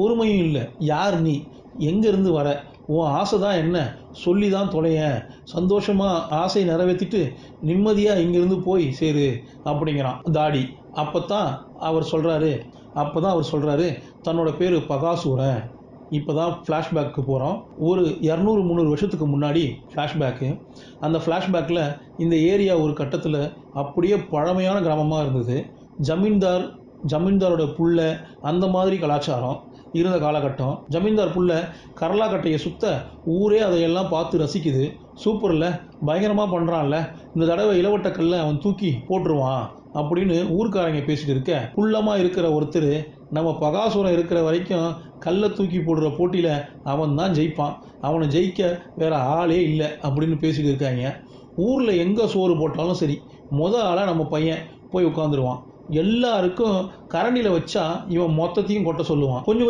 பொறுமையும் இல்லை. யார் நீ, எங்கேருந்து வர, உன் ஆசை தான் என்ன, சொல்லி தான் தொலையேன், சந்தோஷமாக ஆசையை நிறைவேற்றிட்டு நிம்மதியாக இங்கேருந்து போய் சேரு அப்படிங்கிறான் தாடி. அப்போ தான் அவர் சொல்கிறாரு தன்னோட பேர் பகாசூரன். இப்போ தான் ஃப்ளாஷ்பேக்கு போகிறோம். ஒரு 200-300 வருஷத்துக்கு முன்னாடி ஃப்ளாஷ்பேக்கு. அந்த ஃப்ளாஷ்பேக்கில் இந்த ஏரியா ஒரு கட்டத்தில் அப்படியே பழமையான கிராமமாக இருந்தது. ஜமீன்தாரோட புள்ள அந்த மாதிரி கலாச்சாரம் இருந்த காலகட்டம். ஜமீன்தார் புள்ள கரலாக்கட்டையை சுத்த ஊரே அதையெல்லாம் பார்த்து ரசிக்குது. சூப்பரில், பயங்கரமாக பண்ணுறான்ல, இந்த தடவை இளவட்டக்கல்ல அவன் தூக்கி போட்டுருவான் அப்படின்னு ஊர்க்காரங்க பேசிட்டு இருக்க, குள்ளமாக இருக்கிற ஒருத்தர் நம்ம பகாசுரம் இருக்கிற வரைக்கும் கல்லை தூக்கி போடுற போட்டியில் அவன் தான் ஜெயிப்பான், அவனை ஜெயிக்க வேற ஆளே இல்லை அப்படின்னு பேசிட்டு இருக்காங்க. ஊரில் எங்கே சோறு போட்டாலும் சரி, ஆளாக நம்ம பையன் போய் உட்காந்துருவான். எல்லாருக்கும் கரண்டியில் வச்சா இவன் மொத்தத்தையும் கொட்ட சொல்லுவான். கொஞ்சம் கொஞ்சம்